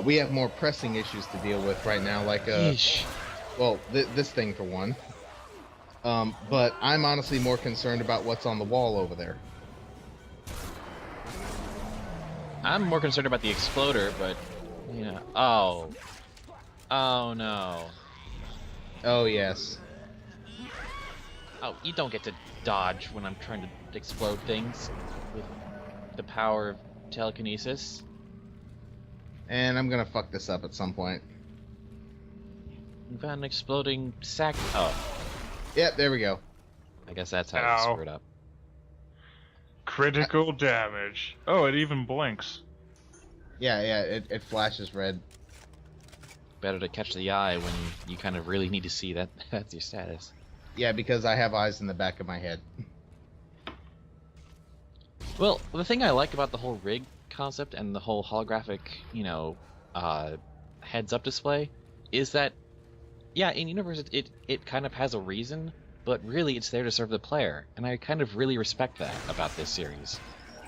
We have more pressing issues to deal with right now, like well, this thing for one. But I'm honestly more concerned about what's on the wall over there. I'm more concerned about the exploder, but you know. Oh no. Oh yes. Oh, you don't get to dodge when I'm trying to explode things with the power of telekinesis. And I'm gonna fuck this up at some point. You found an exploding sack. Oh. Yep, there we go. I guess that's how it's screwed up. Critical damage. Oh, it even blinks. Yeah, it flashes red. Better to catch the eye when you kind of really need to see that that's your status. Yeah, because I have eyes in the back of my head. Well, the thing I like about the whole rig concept and the whole holographic, heads-up display is that, yeah, in universe it kind of has a reason, but really it's there to serve the player, and I kind of really respect that about this series.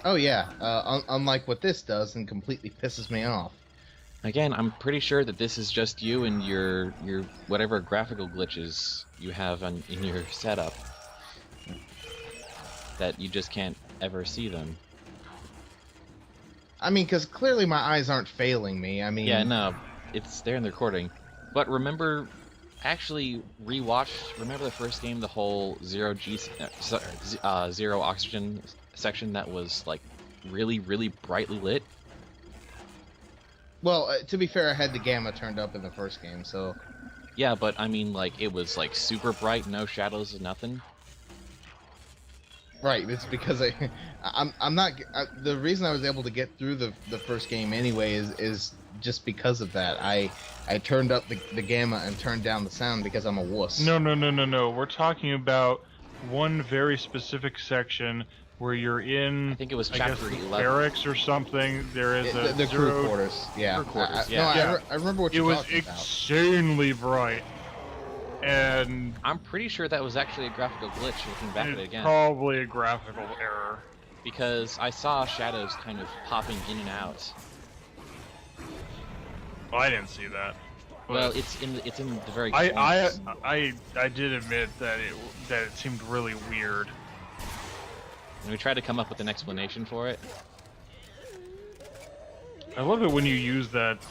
Oh yeah, unlike what this does and completely pisses me off. Again, I'm pretty sure that this is just you and your whatever graphical glitches you have in your setup, that you just can't ever see them. I mean, because clearly my eyes aren't failing me. I mean... Yeah, no, it's there in the recording. But remember, actually remember the first game, the whole zero oxygen section that was, like, really, really brightly lit? Well, to be fair, I had the gamma turned up in the first game, so... Yeah, but I mean, like, it was, like, super bright, no shadows, nothing. Right, it's because I'm not... the reason I was able to get through the first game anyway is just because of that. I turned up the gamma and turned down the sound because I'm a wuss. No. We're talking about one very specific section where you're in, I think it was chapter 11. Barracks or something. There is the crew quarters. Yeah. Crew quarters, I remember what you're talking about. It was insanely bright. And I'm pretty sure that was actually a graphical glitch looking back at it again. Probably a graphical error. Because I saw shadows kind of popping in and out. Well, I didn't see that. Well, it's in the very I did admit that it seemed really weird. And we tried to come up with an explanation for it. I love it when you use that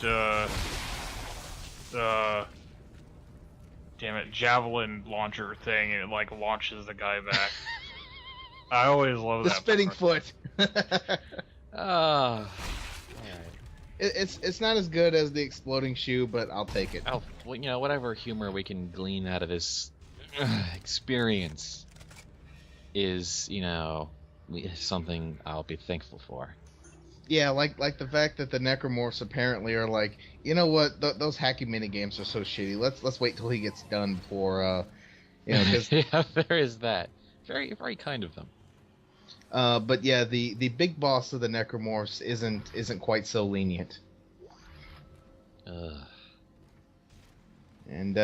damn it, javelin launcher thing, and it like launches the guy back. I always love the that. spinning part. foot. Alright. It's not as good as the exploding shoe, but I'll take it. Oh, well, you know, whatever humor we can glean out of this experience is, you know, something I'll be thankful for. Yeah, like the fact that the necromorphs apparently are like, you know what, those hacky minigames are so shitty. Let's wait till he gets done before, you know, cause... Yeah, there is that. Very, very kind of them. But yeah, the big boss of the necromorphs isn't quite so lenient. And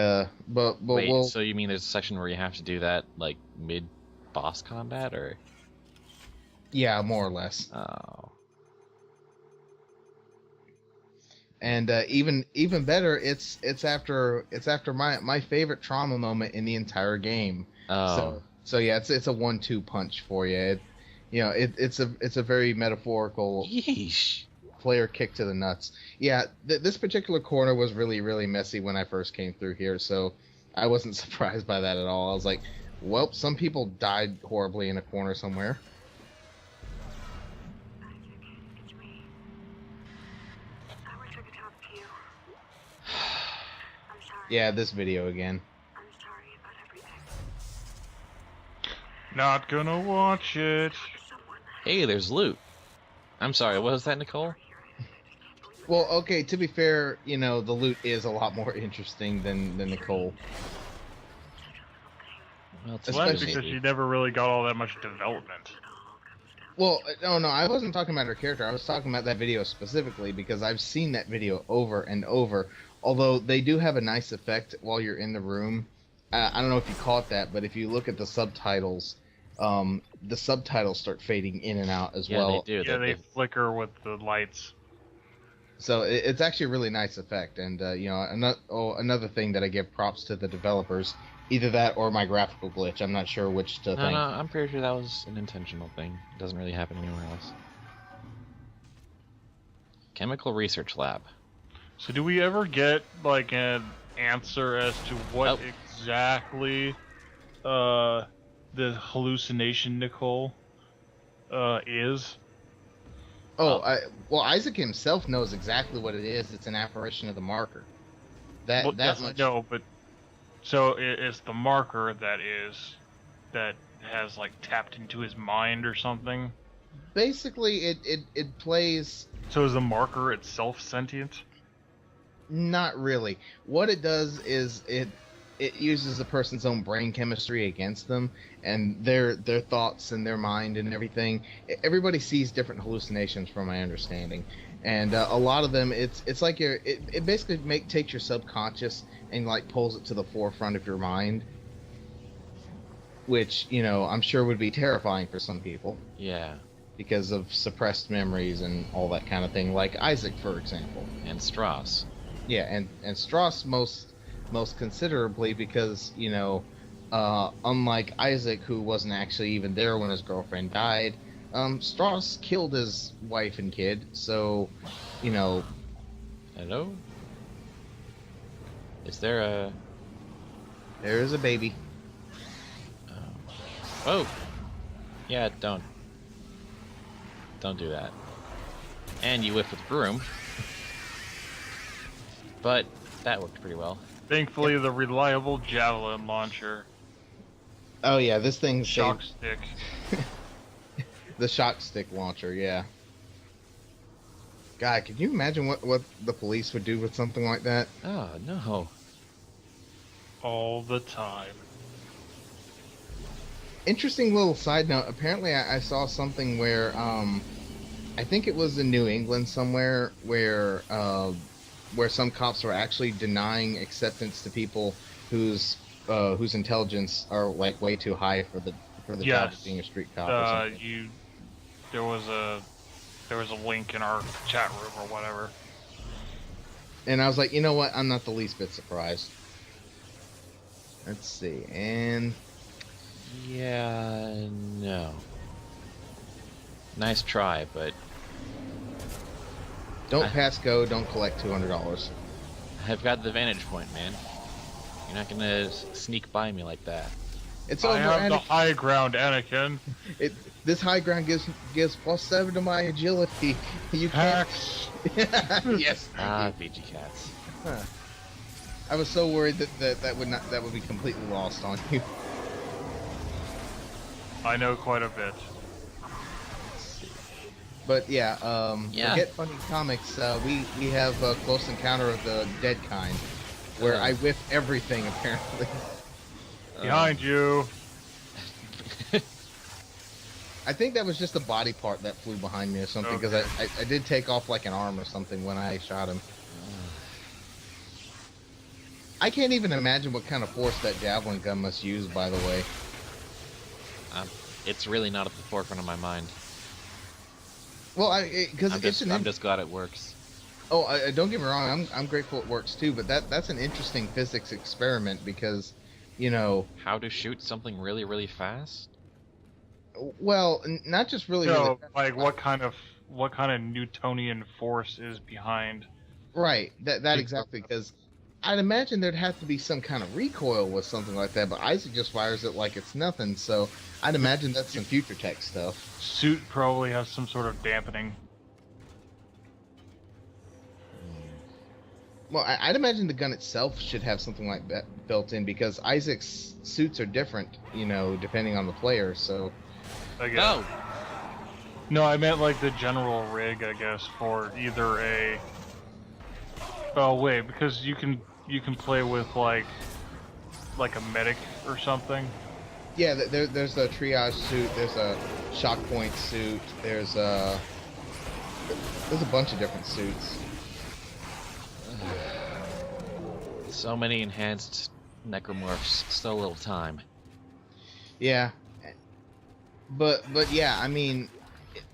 but wait, so you mean there's a section where you have to do that like mid boss combat, or? Yeah, more or less. Oh. And even better, it's after my favorite trauma moment in the entire game. Oh. So yeah, it's a 1-2 punch for you. It's a very metaphorical Yeesh. player kick to the nuts. Yeah, this particular corner was really, really messy when I first came through here, so I wasn't surprised by that at all. I was like, well, some people died horribly in a corner somewhere. Yeah, this video again. I'm sorry about everything. Not gonna watch it. Hey, there's loot. I'm sorry, what was that, Nicole? Well, okay, to be fair, you know, the loot is a lot more interesting than Nicole. Well, it's That's because she never really got all that much development. Well, no, I wasn't talking about her character. I was talking about that video specifically because I've seen that video over and over. Although they do have a nice effect while you're in the room. I don't know if you caught that, but if you look at the subtitles start fading in and out as well. They do. Yeah, they flicker with the lights. So it's actually a really nice effect, and another thing that I give props to the developers, either that or my graphical glitch. I'm not sure which to No, thank. no, I'm pretty sure that was an intentional thing. It doesn't really happen anywhere else. Chemical Research Lab. So do we ever get like an answer as to what exactly the hallucination Nicole is? Well, Isaac himself knows exactly what it is. It's an apparition of the marker. Well, That yes, much. no, but so it's the marker that has like tapped into his mind or something. Basically, it plays. So is the marker itself sentient? Not really. What it does is it uses the person's own brain chemistry against them and their thoughts and their mind and everything. Everybody sees different hallucinations, from my understanding, and a lot of them it's like it basically takes your subconscious and like pulls it to the forefront of your mind, which I'm sure would be terrifying for some people. Yeah. Because of suppressed memories and all that kind of thing, like Isaac, for example. And Strauss. Yeah, and Strauss most considerably because, unlike Isaac, who wasn't actually even there when his girlfriend died, Strauss killed his wife and kid, so, Hello? Is there a... There is a baby. Oh! Yeah, don't do that. And you whiff with the broom. But that worked pretty well. Thankfully, the reliable javelin launcher. Oh yeah, this thing's Shock stick. The shock stick launcher, yeah. God, can you imagine what the police would do with something like that? Oh, no. All the time. Interesting little side note. Apparently, I saw something where, I think it was in New England somewhere, where some cops were actually denying acceptance to people whose intelligence are like way too high for the job of being a street cop. Or something. There was a link in our chat room or whatever. And I was like, you know what? I'm not the least bit surprised. Let's see, and Yeah, no. Nice try, but don't pass go. Don't collect $200. I've got the vantage point, man. You're not gonna sneak by me like that. It's over, I have Anakin. the high ground, Anakin. This high ground gives +7 to my agility. You can't. Hacks. Yes. VG cats. Huh. I was so worried that would be completely lost on you. I know quite a bit. But yeah, Yeah. Get Funny Comics. We have Close Encounter of the Dead Kind, where I whiff everything apparently. Behind you. I think that was just a body part that flew behind me or something, because I did take off like an arm or something when I shot him. I can't even imagine what kind of force that Javelin gun must use, by the way. It's really not at the forefront of my mind. Well, because I'm just glad it works. Oh, don't get me wrong. I'm grateful it works too, but that's an interesting physics experiment because, How to shoot something really, really fast? well, not just really. So, really like, what kind of Newtonian force is behind? right. That exactly, because I'd imagine there'd have to be some kind of recoil with something like that, but Isaac just fires it like it's nothing. So I'd imagine that's some future tech stuff. Suit probably has some sort of dampening. Well, I'd imagine the gun itself should have something like that built in, because Isaac's suits are different, depending on the player. So. I guess. No, I meant like the general rig, I guess, for either a. Oh wait, because you can play with like a medic or something. Yeah, there's a triage suit. There's a shock point suit. There's a bunch of different suits. So many enhanced necromorphs, so little time. Yeah, but yeah, I mean,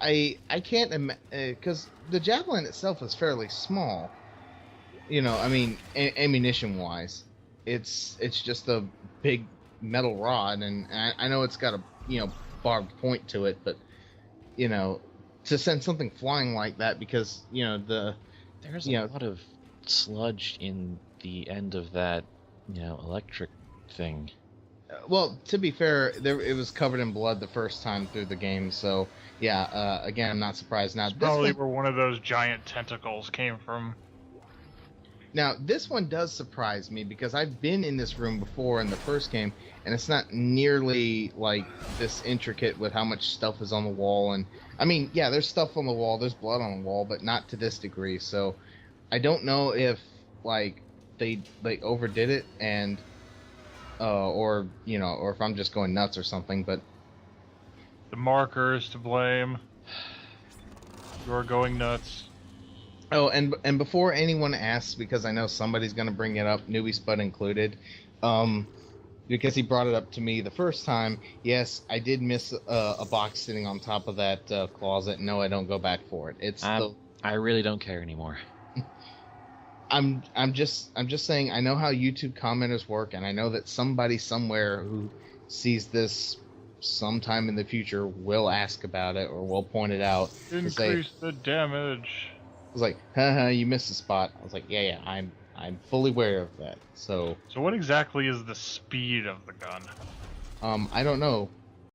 I can't because the javelin itself is fairly small. You know, I mean, ammunition wise, it's just a big metal rod, and I know it's got a barbed point to it, but to send something flying like that, because There's a lot of sludge in the end of that, electric thing. Well, to be fair, it was covered in blood the first time through the game, so yeah. Again, I'm not surprised. Now, It's probably where one of those giant tentacles came from. Now, this one does surprise me because I've been in this room before in the first game, and it's not nearly like this intricate with how much stuff is on the wall. And I mean, yeah, there's stuff on the wall, there's blood on the wall, but not to this degree. So I don't know if like they overdid it, and or if I'm just going nuts or something. But The marker is to blame. You're going nuts. oh, and before anyone asks, because I know somebody's going to bring it up, Newbie Spud included, because he brought it up to me the first time. Yes, I did miss a box sitting on top of that closet. No, I don't go back for it. I really don't care anymore. I'm just saying, I know how YouTube commenters work, and I know that somebody somewhere who sees this sometime in the future will ask about it or will point it out. Increase the damage. I was like, haha, you missed a spot. I was like, yeah, I'm fully aware of that. So what exactly is the speed of the gun? I don't know.